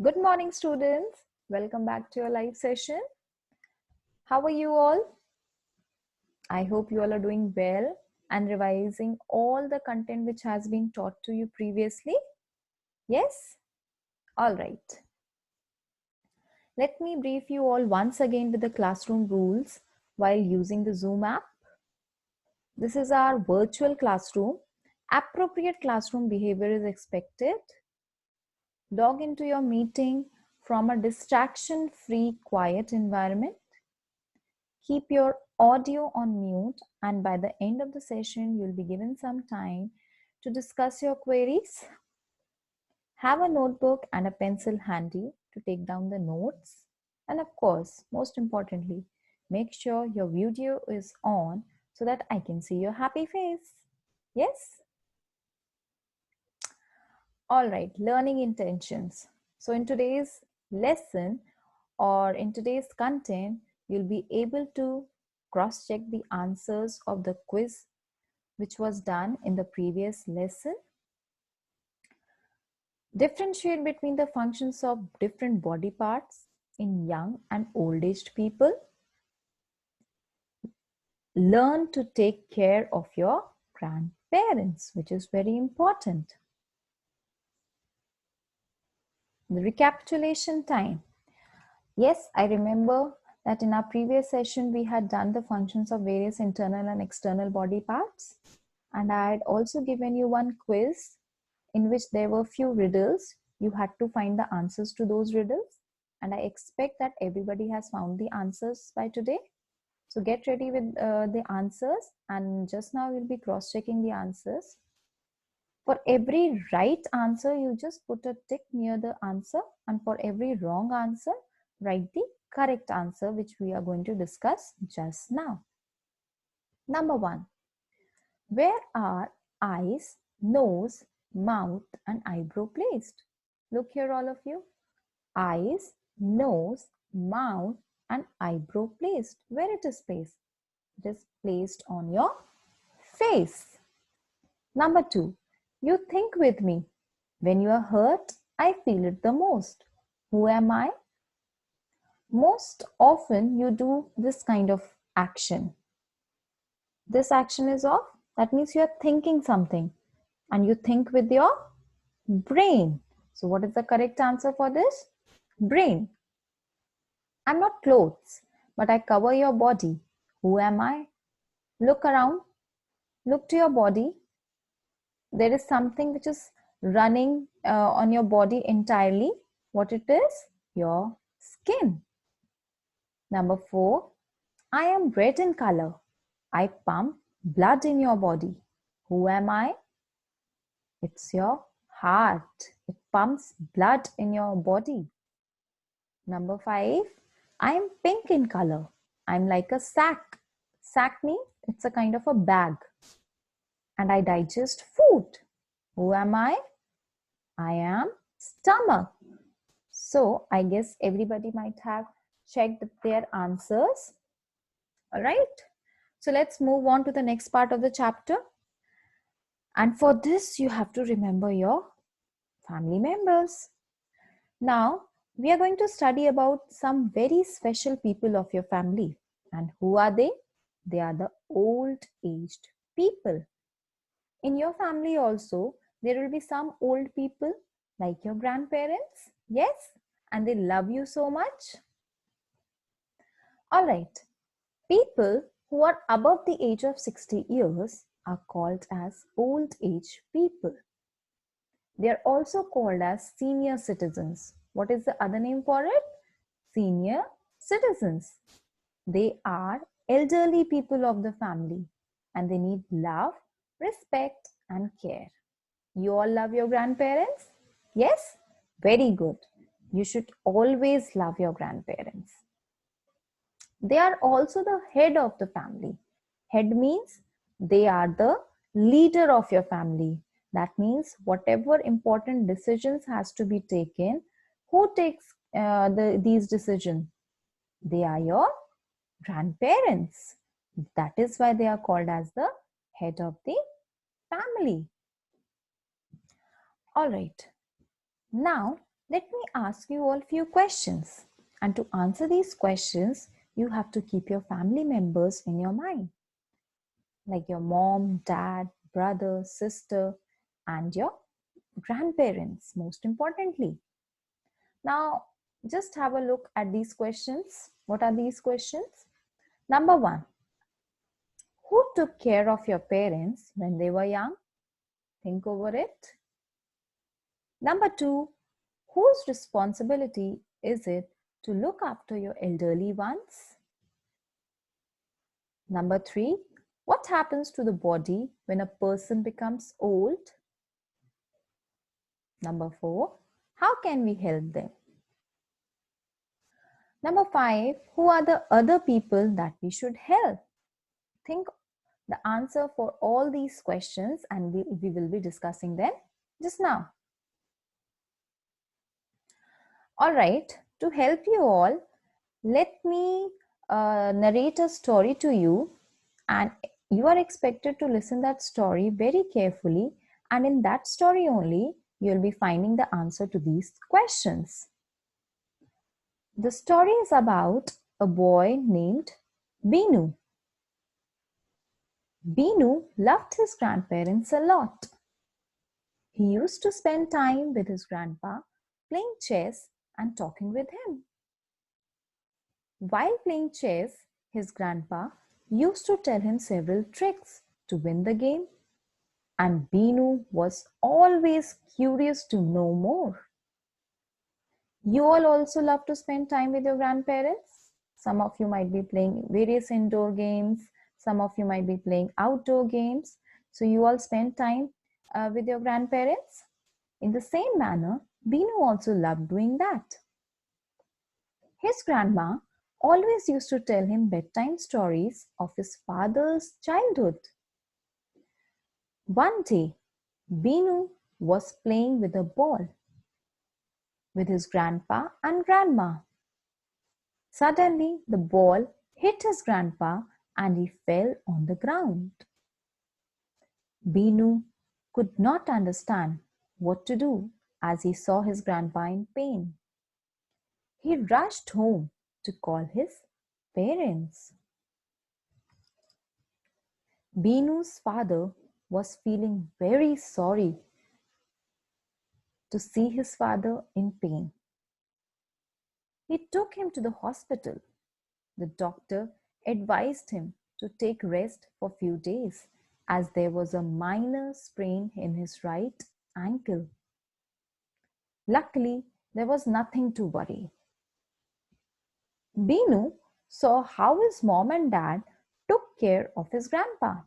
Good morning, students. Welcome back to your live session. How are you all? I hope you all are doing well and revising all the content which has been taught to you previously. Yes? All right. Let me brief you all once again with the classroom rules while using the Zoom app. This is our virtual classroom. Appropriate classroom behavior is expected. Log into your meeting from a distraction-free, quiet environment. Keep your audio on mute, and by the end of the session, you'll be given some time to discuss your queries. Have a notebook and a pencil handy to take down the notes. And of course, most importantly, make sure your video is on so that I can see your happy face. Yes? All right, learning intentions. So in today's lesson or in today's content, you'll be able to cross-check the answers of the quiz which was done in the previous lesson. Differentiate between the functions of different body parts in young and old-aged people. Learn to take care of your grandparents, which is very important. The recapitulation time. Yes, I remember that in our previous session, we had done the functions of various internal and external body parts. And I had also given you one quiz in which there were few riddles. You had to find the answers to those riddles. And I expect that everybody has found the answers by today. So get ready with the answers. And just now we'll be cross-checking the answers. For every right answer, you just put a tick near the answer. And for every wrong answer, write the correct answer, which we are going to discuss just now. Number 1. Where are eyes, nose, mouth, and eyebrow placed? Look here, all of you. Eyes, nose, mouth, and eyebrow placed. Where it is placed? It is placed on your face. Number 2. You think with me. When you are hurt, I feel it the most. Who am I? Most often you do this kind of action. This action is of, that means you are thinking something and you think with your brain. So what is the correct answer for this? Brain. I'm not clothes, but I cover your body. Who am I? Look around. Look to your body. There is something which is running on your body entirely. What it is? Your skin. Number 4. I am red in color. I pump blood in your body. Who am I? It's your heart. It pumps blood in your body. Number 5. I'm pink in color. I'm like a sack. Sack means it's a kind of a bag. And I digest food. Who am I? I am stomach. So I guess everybody might have checked their answers. All right. So let's move on to the next part of the chapter. And for this, you have to remember your family members. Now, we are going to study about some very special people of your family. And who are they? They are the old-aged people. In your family also, there will be some old people like your grandparents. Yes? And they love you so much. All right. People who are above the age of 60 years are called as old-age people. They are also called as senior citizens. What is the other name for it? Senior citizens. They are elderly people of the family and they need love, respect, and care. You all love your grandparents? Yes? Very good. You should always love your grandparents. They are also the head of the family. Head means they are the leader of your family. That means whatever important decisions has to be taken, who takes these decisions? They are your grandparents. That is why they are called as the head of the family. All right. Now, Let me ask you all few questions. And to answer these questions, you have to keep your family members in your mind, like your mom, dad, brother, sister, and your grandparents, most importantly. Now, just have a look at these questions. What are these questions? Number one, who took care of your parents when they were young? Think over it. Number two, whose responsibility is it to look after your elderly ones? Number three, what happens to the body when a person becomes old? Number four, how can we help them? Number five, who are the other people that we should help? Think the answer for all these questions and we will be discussing them just now. All right, to help you all, let me narrate a story to you, and you are expected to listen that story very carefully, and in that story only you'll be finding the answer to these questions. The story is about a boy named Binu. Binu loved his grandparents a lot. He used to spend time with his grandpa, playing chess and talking with him. While playing chess, his grandpa used to tell him several tricks to win the game, and Binu was always curious to know more. You all also love to spend time with your grandparents. Some of you might be playing various indoor games, some of you might be playing outdoor games. So you all spend time with your grandparents. In the same manner, Binu also loved doing that. His grandma always used to tell him bedtime stories of his father's childhood. One day, Binu was playing with a ball with his grandpa and grandma. Suddenly, the ball hit his grandpa and he fell on the ground. Binu could not understand what to do as he saw his grandpa in pain. He rushed home to call his parents. Binu's father was feeling very sorry to see his father in pain. He took him to the hospital. The doctor advised him to take rest for a few days as there was a minor sprain in his right ankle. Luckily, there was nothing to worry. Binu saw how his mom and dad took care of his grandpa.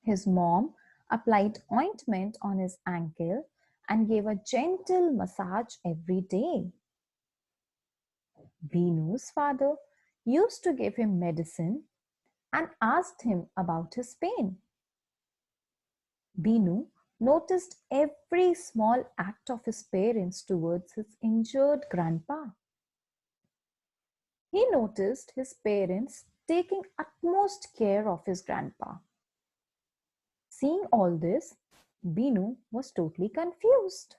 His mom applied ointment on his ankle and gave a gentle massage every day. Binu's father used to give him medicine and asked him about his pain. Binu noticed every small act of his parents towards his injured grandpa. He noticed his parents taking utmost care of his grandpa. Seeing all this, Binu was totally confused.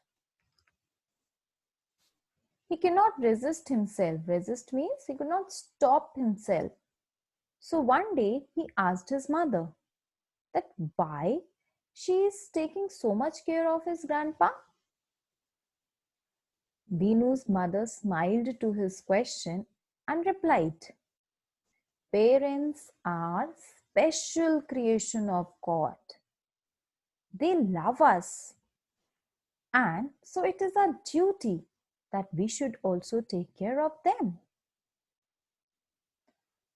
He cannot resist himself. Resist means he could not stop himself. So one day he asked his mother that why she is taking so much care of his grandpa. Binu's mother smiled to his question and replied, "Parents are special creation of God. They love us, and so it is our duty that we should also take care of them."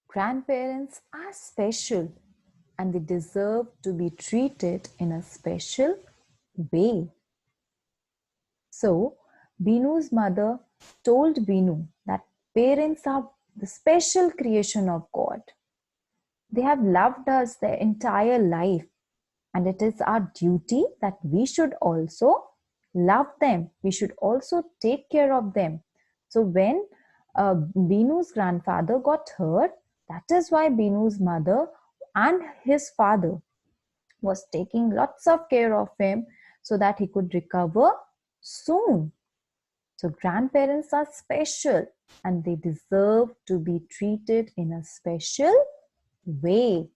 Grandparents are special and they deserve to be treated in a special way. So, Binu's mother told Binu that parents are the special creation of God. They have loved us their entire life, and it is our duty that we should also love them. We should also take care of them. So, when Binu's grandfather got hurt, that is why Binu's mother and his father was taking lots of care of him so that he could recover soon. So grandparents are special and they deserve to be treated in a special way.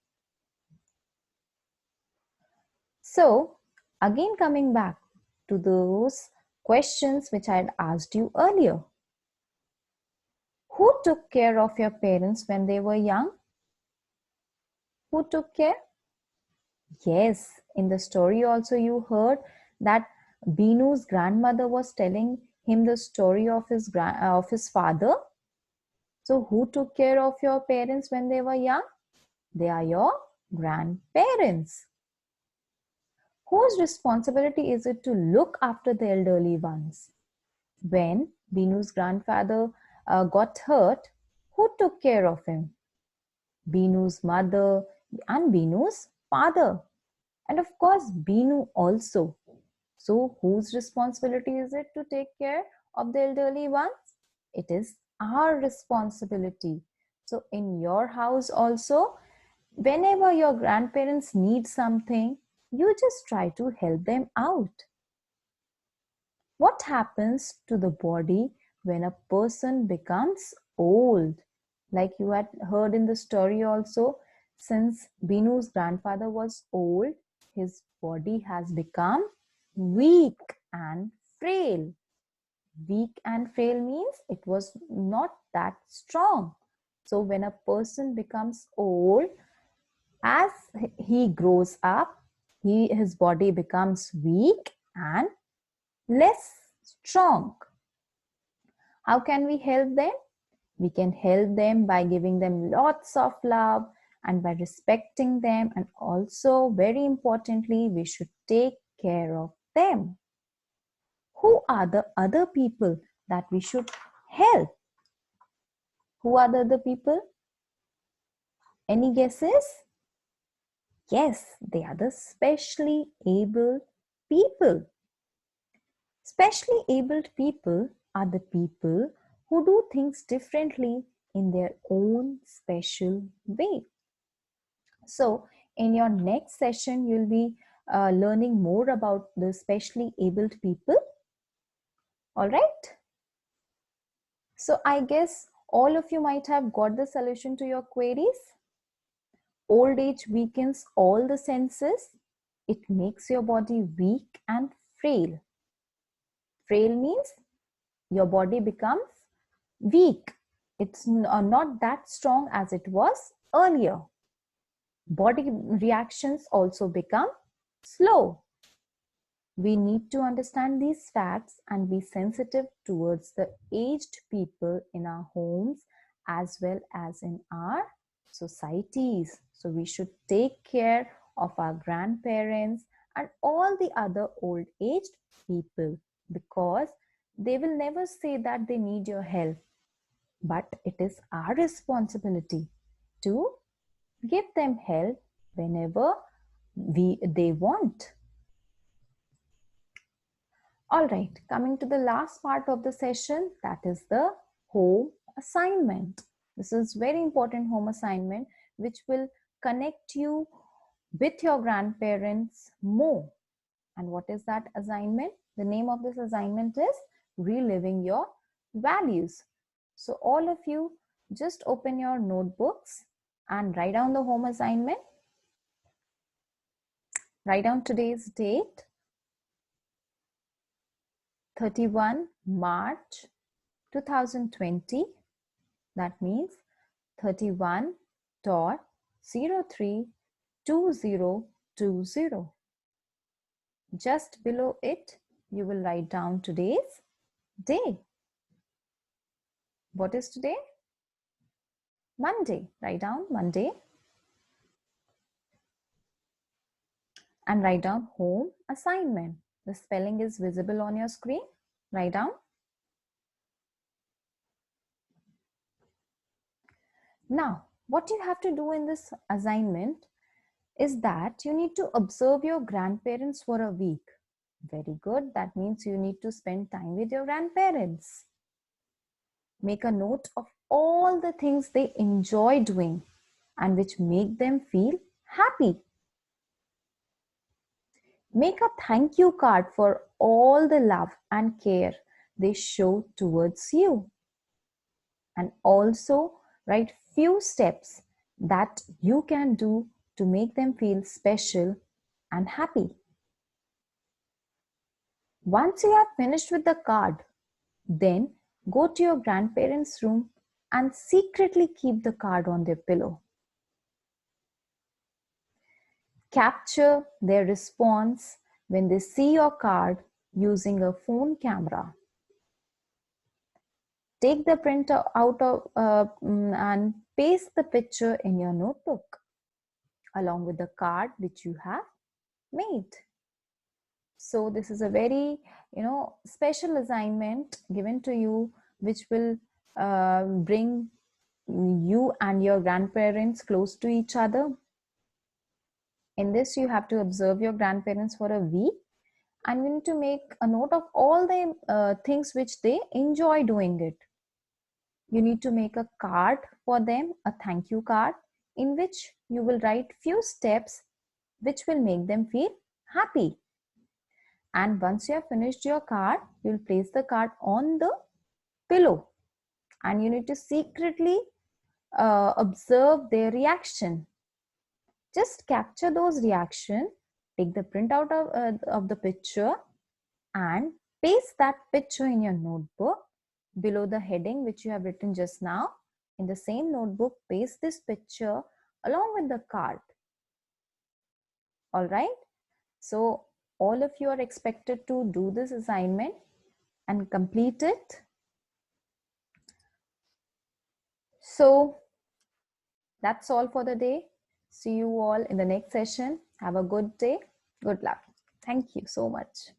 So again, coming back to those questions which I had asked you earlier. Who took care of your parents when they were young? Who took care? Yes, in the story also you heard that Binu's grandmother was telling him the story of his father. So who took care of your parents when they were young? They are your grandparents. Whose responsibility is it to look after the elderly ones? When Binu's grandfather got hurt, who took care of him? Binu's mother and Binu's father. And of course, Binu also. So, whose responsibility is it to take care of the elderly ones? It is our responsibility. So, in your house also, whenever your grandparents need something, you just try to help them out. What happens to the body when a person becomes old? Like you had heard in the story also, since Binu's grandfather was old, his body has become weak and frail. Weak and frail means it was not that strong. So when a person becomes old, as he grows up, his body becomes weak and less strong. How can we help them? We can help them by giving them lots of love and by respecting them, and also very importantly, we should take care of them. Who are the other people that we should help? Who are the other people? Any guesses? Yes, they are the specially abled people. Specially abled people are the people who do things differently in their own special way. So, in your next session, you'll be learning more about the specially abled people. All right. So, I guess all of you might have got the solution to your queries. Old age weakens all the senses. It makes your body weak and frail. Frail means your body becomes weak. It's not that strong as it was earlier. Body reactions also become slow. We need to understand these facts and be sensitive towards the aged people in our homes as well as in our societies. So we should take care of our grandparents and all the other old aged people, because they will never say that they need your help, but it is our responsibility to give them help whenever they want. All right, coming to the last part of the session, that is the home assignment. This is very important home assignment which will connect you with your grandparents more. And what is that assignment? The name of this assignment is Reliving Your Values. So all of you just open your notebooks and write down the home assignment. Write down today's date, 31 March 2020. That means 31.032020. Just below it, you will write down today's day. What is today? Monday. Write down Monday. And write down home assignment. The spelling is visible on your screen. Write down. Now, what you have to do in this assignment is that you need to observe your grandparents for a week. Very good. That means you need to spend time with your grandparents. Make a note of all the things they enjoy doing and which make them feel happy. Make a thank you card for all the love and care they show towards you. And also write few steps that you can do to make them feel special and happy. Once you have finished with the card, then go to your grandparents' room and secretly keep the card on their pillow. Capture their response when they see your card using a phone camera. Take the print out of and paste the picture in your notebook along with the card which you have made. So this is a very special assignment given to you, which will bring you and your grandparents close to each other. In this, you have to observe your grandparents for a week, and you need to make a note of all the things which they enjoy doing it. You need to make a card for them, a thank you card, in which you will write few steps which will make them feel happy. And once you have finished your card, you will place the card on the pillow, and you need to secretly observe their reaction. Just capture those reaction, take the printout of the picture and paste that picture in your notebook below the heading which you have written just now. In the same notebook, paste this picture along with the card. All right. So all of you are expected to do this assignment and complete it. So that's all for the day. See you all in the next session. Have a good day. Good luck. Thank you so much.